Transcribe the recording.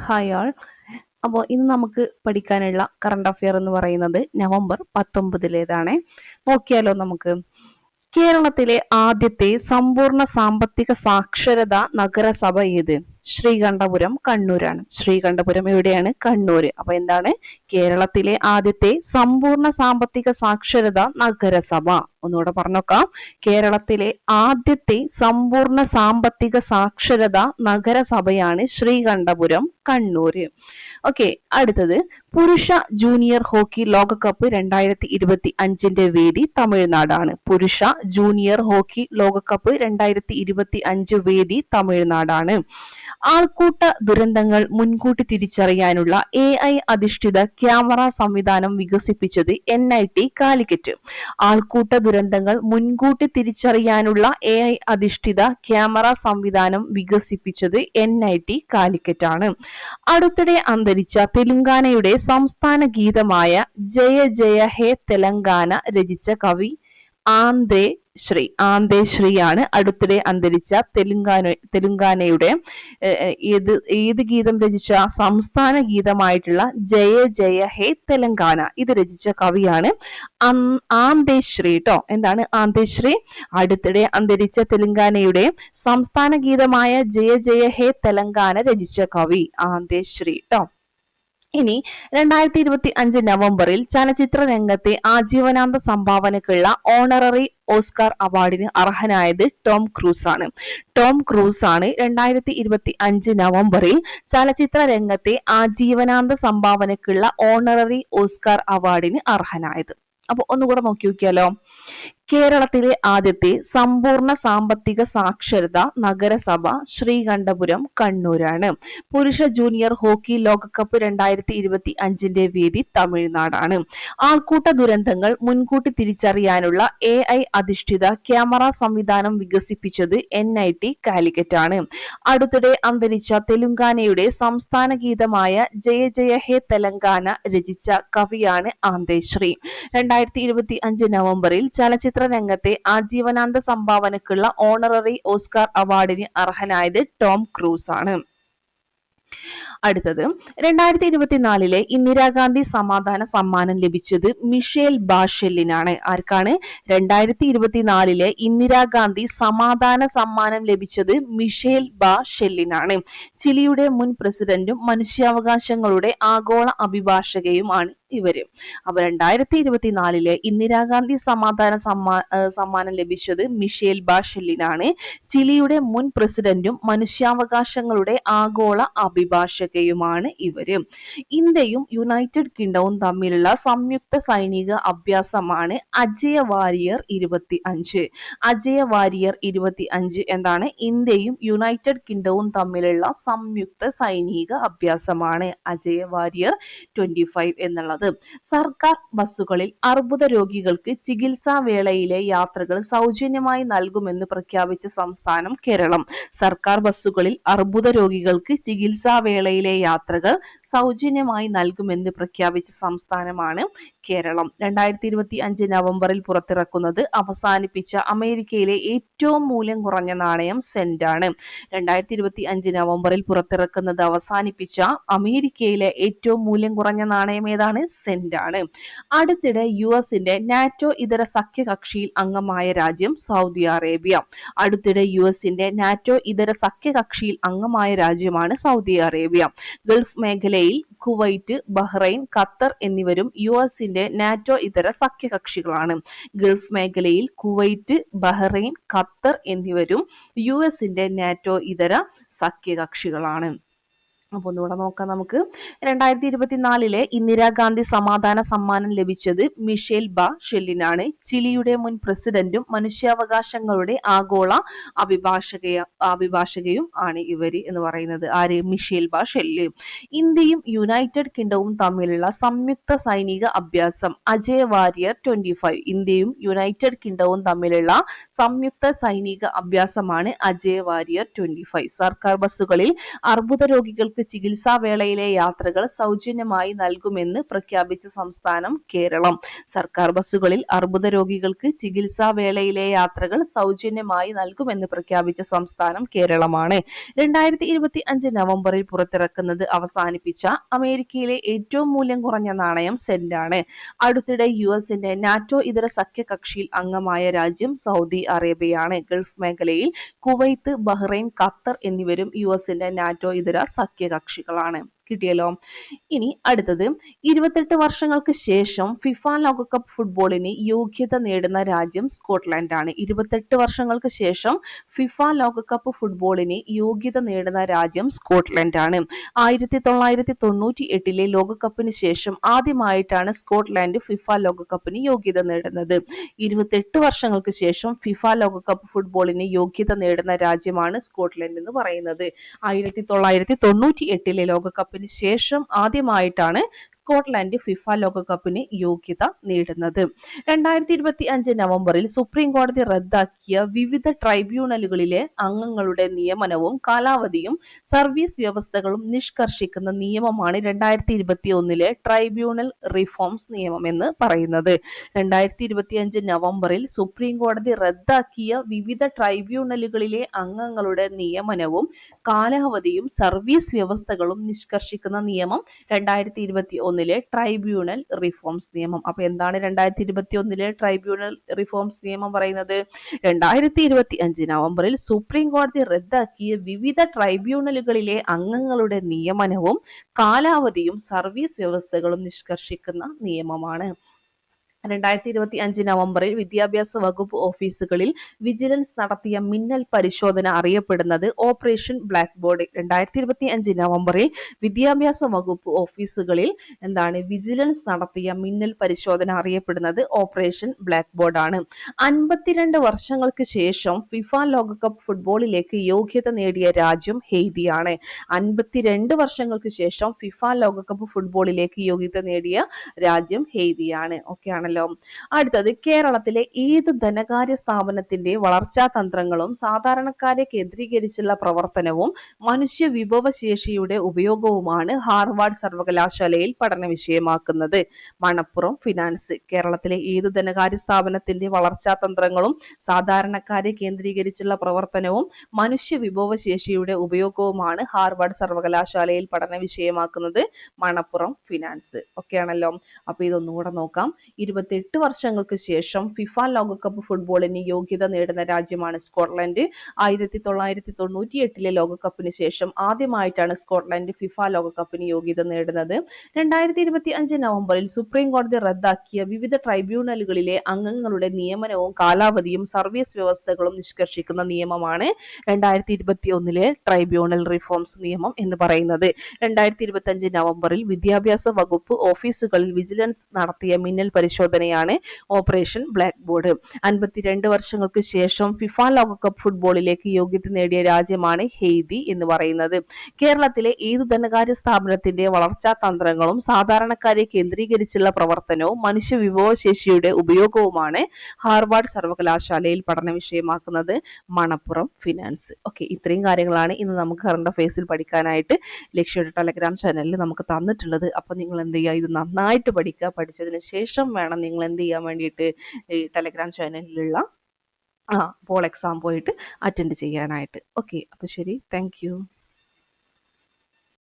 Hi ആൾ. അപ്പോൾ ഇന്ന് നമുക്ക് പഠിക്കാനുള്ള കറണ്ട് അഫെയർ എന്ന് പറയുന്നത് നവംബർ 19 നോക്കിയാലോ നമുക്ക്. കേരളത്തിലെ ആദ്യത്തെ സമ്പൂർണ്ണ സാമ്പത്തിക സാക്ഷരതാ നഗരസഭ ഏത്? ശ്രീകണ്ഠപുരം, കണ്ണൂരാണ്. ശ്രീകണ്ഠപുരം എവിടെയാണ്? കണ്ണൂര്. അപ്പൊ എന്താണ്? കേരളത്തിലെ ആദ്യത്തെ സമ്പൂർണ്ണ സാമ്പത്തിക സാക്ഷരതാ നഗരസഭ. ഒന്നുകൂടെ പറഞ്ഞോക്കാം. കേരളത്തിലെ ആദ്യത്തെ സമ്പൂർണ്ണ സാമ്പത്തിക സാക്ഷരതാ നഗരസഭയാണ് ശ്രീകണ്ഠപുരം, കണ്ണൂര്. ഓക്കെ, അടുത്തത് പുരുഷ ജൂനിയർ ഹോക്കി ലോകകപ്പ് 2025 വേദി തമിഴ്നാടാണ്. പുരുഷ ജൂനിയർ ഹോക്കി ലോകകപ്പ് 2025 വേദി തമിഴ്നാടാണ്. ആൾക്കൂട്ട ദുരന്തങ്ങൾ മുൻകൂട്ടി തിരിച്ചറിയാനുള്ള AI അധിഷ്ഠിത ക്യാമറ സംവിധാനം വികസിപ്പിച്ചത് NIT കാലിക്കറ്റ്. ആൾക്കൂട്ട ദുരന്തങ്ങൾ മുൻകൂട്ടി തിരിച്ചറിയാനുള്ള AI അധിഷ്ഠിത ക്യാമറ സംവിധാനം വികസിപ്പിച്ചത് NIT കാലിക്കറ്റ് ആണ്. അടുത്തിടെ അന്തരിച്ച തെലുങ്കാനയുടെ സംസ്ഥാന ഗീതമായ ജയ ജയ ഹേ തെലങ്കാന രചിച്ച കവി ആന്തേ ശ്രീയാണ്. അടുത്തിടെ അന്തരിച്ച തെലുങ്കാനയുടെ ഏത് ഗീതം രചിച്ച? സംസ്ഥാന ഗീതമായിട്ടുള്ള ജയ ജയ ഹേ തെലങ്കാന. ഇത് രചിച്ച കവിയാണ് ആന്തേ ശ്രീ ട്ടോ. എന്താണ് ആന്തേ ശ്രീ? അടുത്തിടെ അന്തരിച്ച തെലുങ്കാനയുടെ സംസ്ഥാന ഗീതമായ ജയ ജയ ഹേ തെലങ്കാന രചിച്ച കവി ആന്തേ ശ്രീ ട്ടോ. ഇനി 2025 നവംബറിൽ ചലച്ചിത്ര രംഗത്തെ ആജീവനാന്ത സംഭാവനക്കുള്ള ഓണററി ഓസ്കാർ അവാർഡിന് അർഹനായത് ടോം ക്രൂസ് ആണ്. ടോം ക്രൂസ് ആണ് 2025 നവംബറിൽ ചലച്ചിത്ര രംഗത്തെ ആജീവനാന്ത സംഭാവനക്കുള്ള ഓണററി ഓസ്കാർ അവാർഡിന് അർഹനായത്. അപ്പൊ ഒന്നുകൂടെ നോക്കി നോക്കിയാലോ. കേരളത്തിലെ ആദ്യത്തെ സമ്പൂർണ്ണ സാമ്പത്തിക സാക്ഷരതാ നഗരസഭ ശ്രീകണ്ഠപുരം, കണ്ണൂരാണ്. പുരുഷ ജൂനിയർ ഹോക്കി ലോകകപ്പ് 2025 വേദി തമിഴ്നാടാണ്. ആൾക്കൂട്ട ദുരന്തങ്ങൾ മുൻകൂട്ടി തിരിച്ചറിയാനുള്ള AI അധിഷ്ഠിത ക്യാമറ സംവിധാനം വികസിപ്പിച്ചത് NIT കാലിക്കറ്റ് ആണ്. അടുത്തിടെ അന്തരിച്ച തെലുങ്കാനയുടെ സംസ്ഥാന ഗീതമായ ജയ ജയ ഹേ തെലങ്കാന രചിച്ച കവിയാണ് ആന്തേ ശ്രീ. 2025 നവംബറിൽ ചലച്ചിത്ര രംഗത്തെ ആജീവനാന്ത സംഭാവനക്കുള്ള ഓണററി ഓസ്കാർ അവാർഡിന് അർഹനായത് ടോം ക്രൂസ് ആണ്. അടുത്തത് 2024 ഇന്ദിരാഗാന്ധി സമാധാന സമ്മാനം ലഭിച്ചത് മിഷേൽ ബാഷെല്ലിനാണ്. ആർക്കാണ്? 2024 ഇന്ദിരാഗാന്ധി സമാധാന സമ്മാനം ലഭിച്ചത് മിഷേൽ ബാഷെല്ലിനാണ്. ചിലിയുടെ മുൻ പ്രസിഡന്റും മനുഷ്യാവകാശങ്ങളുടെ ആഗോള അഭിഭാഷകയുമാണ് ഇവര്. അപ്പൊ 2024 ഇന്ദിരാഗാന്ധി സമാധാന സമ്മാനം ലഭിച്ചത് മിഷേൽ ബാഷെല്ലിനാണ്. ചിലിയുടെ മുൻ പ്രസിഡന്റും മനുഷ്യാവകാശങ്ങളുടെ ആഗോള അഭിഭാഷകയുമാണ് ഇവര്. ഇന്ത്യയും യുണൈറ്റഡ് കിങ്ഡവും തമ്മിലുള്ള സംയുക്ത സൈനിക അഭ്യാസമാണ് അജയ വാരിയർ 25. അജയ വാരിയർ 25 എന്താണ്? ഇന്ത്യയും യുണൈറ്റഡ് കിങ്ഡവും തമ്മിലുള്ള സംയുക്ത സൈനിക അഭ്യാസമാണ് അജയ വാരിയർ 25 എന്നുള്ളത്. സർക്കാർ ബസ്സുകളിൽ അർബുദ രോഗികൾക്ക് ചികിത്സാ വേളയിലെ യാത്രകൾ സൗജന്യമായി നൽകുമെന്ന് പ്രഖ്യാപിച്ച സംസ്ഥാനം കേരളം. സർക്കാർ ബസ്സുകളിൽ അർബുദ രോഗികൾക്ക് ചികിത്സാ വേളയിലെ യാത്രകൾ സൗജന്യമായി നൽകുമെന്ന് പ്രഖ്യാപിച്ച സംസ്ഥാനമാണ് കേരളം. 2025 നവംബറിൽ പുറത്തിറക്കുന്നത് അവസാനിപ്പിച്ച അമേരിക്കയിലെ ഏറ്റവും മൂല്യം കുറഞ്ഞ നാണയം സെന്റ് ആണ്. 2025 നവംബറിൽ പുറത്തിറക്കുന്നത് അവസാനിപ്പിച്ച അമേരിക്കയിലെ ഏറ്റവും മൂല്യം കുറഞ്ഞ നാണയം ഏതാണ്? സെന്റ് ആണ്. അടുത്തിടെ യുഎസിന്റെ നാറ്റോ ഇതര സഖ്യകക്ഷിയിൽ അംഗമായ രാജ്യം സൗദി അറേബ്യ. അടുത്തിടെ യുഎസിന്റെ നാറ്റോ ഇതര സഖ്യകക്ഷിയിൽ അംഗമായ രാജ്യമാണ് സൗദി അറേബ്യ. ഗൾഫ് മേഖലയിൽ കുവൈറ്റ്, ബഹ്റൈൻ, ഖത്തർ എന്നിവരും യുഎസിന്റെ നാറ്റോ ഇതര സഖ്യകക്ഷികളാണ്. ഗൾഫ് മേഖലയിൽ കുവൈറ്റ്, ബഹ്റൈൻ, ഖത്തർ എന്നിവരും യുഎസിന്റെ നാറ്റോ ഇതര സഖ്യകക്ഷികളാണ്. അപ്പൊ ഒന്നുകൂടെ നോക്കാം നമുക്ക്. 2024 ഇന്ദിരാഗാന്ധി സമാധാന സമ്മാനം ലഭിച്ചത് മിഷേൽ ബാഷെല്ലിനാണ്. ചിലിയുടെ മുൻ പ്രസിഡന്റും മനുഷ്യാവകാശങ്ങളുടെ ആഗോള അഭിഭാഷകയും ആണ് ഇവര് എന്ന് പറയുന്നത്. ആര്? മിഷേൽ ബാഷെല്ല്. ഇന്ത്യയും യുണൈറ്റഡ് കിങ്ഡവും തമ്മിലുള്ള സംയുക്ത സൈനിക അഭ്യാസം അജയ് വാരിയർ 25. ഇന്ത്യയും യുണൈറ്റഡ് കിങ്ഡവും തമ്മിലുള്ള സംയുക്ത സൈനിക അഭ്യാസമാണ് അജയ് വാരിയർ 25. സർക്കാർ ബസ്സുകളിൽ അർബുദ രോഗികൾക്ക് ചികിത്സാ വേളയിലെ യാത്രകൾ സൗജന്യമായി നൽകുമെന്ന് പ്രഖ്യാപിച്ച സംസ്ഥാനം കേരളം. സർക്കാർ ബസ്സുകളിൽ അർബുദ രോഗികൾക്ക് ചികിത്സാ വേളയിലെ യാത്രകൾ സൗജന്യമായി നൽകുമെന്ന് പ്രഖ്യാപിച്ച സംസ്ഥാനം കേരളമാണ്. 2025 നവംബറിൽ പുറത്തിറക്കുന്നത് അവസാനിപ്പിച്ച അമേരിക്കയിലെ ഏറ്റവും മൂല്യം കുറഞ്ഞ നാണയം സെന്റാണ്. അടുത്തിടെ യുഎസിന്റെ നാറ്റോ ഇതര സഖ്യകക്ഷിയിൽ അംഗമായ രാജ്യം സൗദി അറേബ്യയാണ്. ഗൾഫ് മേഖലയിൽ കുവൈത്ത്, ബഹ്റൈൻ, ഖത്തർ എന്നിവരും യുഎസിന്റെ നാറ്റോ ഇതര സഖ്യകക്ഷികളാണ്. കിട്ടിയല്ലോ. ഇനി അടുത്തത് 28 വർഷങ്ങൾക്ക് ശേഷം ഫിഫ ലോകകപ്പ് ഫുട്ബോളിന് യോഗ്യത നേടുന്ന രാജ്യം സ്കോട്ട്ലൻഡ് ആണ്. 28 വർഷങ്ങൾക്ക് ശേഷം ഫിഫ ലോകകപ്പ് ഫുട്ബോളിന് യോഗ്യത നേടുന്ന രാജ്യം സ്കോട്ട്ലൻഡ് ആണ്. 1998 ലോകകപ്പിന് ശേഷം ആദ്യമായിട്ടാണ് സ്കോട്ട്ലൻഡ് ഫിഫ ലോകകപ്പിന് യോഗ്യത നേടുന്നത്. 28 വർഷങ്ങൾക്ക് ശേഷം ഫിഫ ലോകകപ്പ് ഫുട്ബോളിന് യോഗ്യത നേടുന്ന രാജ്യമാണ് സ്കോട്ട്ലൻഡ് എന്ന് പറയുന്നത്. 1998 ലോകകപ്പിന് ശേഷം ആദ്യമായിട്ടാണ് സ്കോട്ട്ലൻഡ് ഫിഫ ലോകകപ്പിന് യോഗ്യത നേടുന്നത്. 2025 നവംബറിൽ സുപ്രീം കോടതി റദ്ദാക്കിയ വിവിധ ട്രൈബ്യൂണലുകളിലെ അംഗങ്ങളുടെ നിയമനവും കാലാവധിയും സർവീസ് വ്യവസ്ഥകളും നിഷ്കർഷിക്കുന്ന നിയമമാണ് 2021 ട്രൈബ്യൂണൽ റിഫോംസ് നിയമം എന്ന് പറയുന്നത്. 2025 നവംബറിൽ സുപ്രീം കോടതി റദ്ദാക്കിയ വിവിധ ട്രൈബ്യൂണലുകളിലെ അംഗങ്ങളുടെ നിയമനവും കാലാവധിയും സർവീസ് വ്യവസ്ഥകളും നിഷ്കർഷിക്കുന്ന നിയമം 2021 ട്രൈബ്യൂണൽ റിഫോംസ് നിയമം. അപ്പൊ എന്താണ് 2021 ട്രൈബ്യൂണൽ റിഫോംസ് നിയമം പറയുന്നത്? 2025 നവംബറിൽ സുപ്രീം കോടതി റദ്ദാക്കിയ വിവിധ ട്രൈബ്യൂണലുകളിലെ അംഗങ്ങളുടെ നിയമനവും കാലാവധിയും സർവീസ് വ്യവസ്ഥകളും നിഷ്കർഷിക്കുന്ന നിയമമാണ്. 2025 നവംബറിൽ വിദ്യാഭ്യാസ വകുപ്പ് ഓഫീസുകളിൽ വിജിലൻസ് നടത്തിയ മിന്നൽ പരിശോധന അറിയപ്പെടുന്നത് ഓപ്പറേഷൻ ബ്ലാക്ക് ബോർഡ്. 2025 നവംബറിൽ വിദ്യാഭ്യാസ വകുപ്പ് ഓഫീസുകളിൽ വിജിലൻസ് നടത്തിയ മിന്നൽ പരിശോധന അറിയപ്പെടുന്നത് ഓപ്പറേഷൻ ബ്ലാക്ക് ബോർഡ് ആണ്. 52 വർഷങ്ങൾക്ക് ശേഷം ഫിഫ ലോകകപ്പ് ഫുട്ബോളിലേക്ക് യോഗ്യത നേടിയ രാജ്യം ഹെയ്തിയാണ്. 52 വർഷങ്ങൾക്ക് ശേഷം ഫിഫ ലോകകപ്പ് ഫുട്ബോളിലേക്ക് യോഗ്യത നേടിയ രാജ്യം ഹെയ്തിയാണ്. ഓക്കെ ആണല്ലോ. അടുത്തത് കേരളത്തിലെ ഏത് ധനകാര്യ സ്ഥാപനത്തിന്റെ വളർച്ചാ തന്ത്രങ്ങളും സാധാരണക്കാരെ കേന്ദ്രീകരിച്ചുള്ള പ്രവർത്തനവും മനുഷ്യ വിഭവശേഷിയുടെ ഉപയോഗവുമാണ് ഹാർവാർഡ് സർവകലാശാലയിൽ പഠന വിഷയമാക്കുന്നത്? മണപ്പുറം ഫിനാൻസ്. കേരളത്തിലെ ഏത് ധനകാര്യ സ്ഥാപനത്തിന്റെ വളർച്ചാ തന്ത്രങ്ങളും സാധാരണക്കാരെ കേന്ദ്രീകരിച്ചുള്ള പ്രവർത്തനവും മനുഷ്യ വിഭവശേഷിയുടെ ഉപയോഗവുമാണ് ഹാർവാർഡ് സർവകലാശാലയിൽ പഠന വിഷയമാക്കുന്നത്? മണപ്പുറം ഫിനാൻസ്. ഓക്കെ ആണല്ലോ. അപ്പൊ ഇതൊന്നും കൂടെ നോക്കാം. 28 വർഷങ്ങൾക്ക് ശേഷം ഫിഫ ലോകകപ്പ് ഫുട്ബോളിന് യോഗ്യത നേടുന്ന രാജ്യമാണ് സ്കോട്ട്ലൻഡ്. 1998 ലോകകപ്പിന് ശേഷം ആദ്യമായിട്ടാണ് സ്കോട്ട്ലൻഡ് ഫിഫ ലോകകപ്പിന് യോഗ്യത നേടുന്നത്. 2025 നവംബറിൽ സുപ്രീം കോടതി റദ്ദാക്കിയ വിവിധ ട്രൈബ്യൂണലുകളിലെ അംഗങ്ങളുടെ നിയമനവും കാലാവധിയും സർവീസ് വ്യവസ്ഥകളും നിഷ്കർഷിക്കുന്ന നിയമമാണ് 2021 ട്രൈബ്യൂണൽ റിഫോംസ് നിയമം എന്ന് പറയുന്നത്. 2025 നവംബറിൽ വിദ്യാഭ്യാസ വകുപ്പ് ഓഫീസുകളിൽ വിജിലൻസ് നടത്തിയ മിന്നൽ പരിശോധനയാണ് ഓപ്പറേഷൻ ബ്ലാക്ക് ബോർഡ്. 52 വർഷങ്ങൾക്ക് ശേഷം ഫിഫ ലോകകപ്പ് ഫുട്ബോളിലേക്ക് യോഗ്യത നേടിയ രാജ്യമാണ് ഹെയ്തി എന്ന് പറയുന്നത്. കേരളത്തിലെ ഏതു ധനകാര്യ സ്ഥാപനത്തിന്റെ വളർച്ചാ തന്ത്രങ്ങളും സാധാരണക്കാരെ കേന്ദ്രീകരിച്ചുള്ള പ്രവർത്തനവും മനുഷ്യ വിഭവശേഷിയുടെ ഉപയോഗവുമാണ് ഹാർവാർഡ് സർവകലാശാലയിൽ പഠന വിഷയമാക്കുന്നത്? മണപ്പുറം ഫിനാൻസ്. ഓക്കെ, ഇത്രയും കാര്യങ്ങളാണ് ഇന്ന് നമുക്ക് കറണ്ട് അഫയേഴ്സിൽ പഠിക്കാനായിട്ട് ലക്ഷ്യയുടെ ടെലഗ്രാം ചാനലിൽ നമുക്ക് തന്നിട്ടുള്ളത്. അപ്പൊ നിങ്ങൾ എന്ത് ചെയ്യുക, ഇത് നന്നായിട്ട് പഠിക്കുക. പഠിച്ചതിന് ശേഷം വേണം നിങ്ങൾ എന്ത് ചെയ്യാൻ വേണ്ടിയിട്ട് ഈ ടെലഗ്രാം ചാനലിലുള്ള പോൾ എക്സാം പോയിട്ട് അറ്റൻഡ് ചെയ്യാനായിട്ട്. ഓക്കെ, അപ്പൊ ശരി, താങ്ക് യു.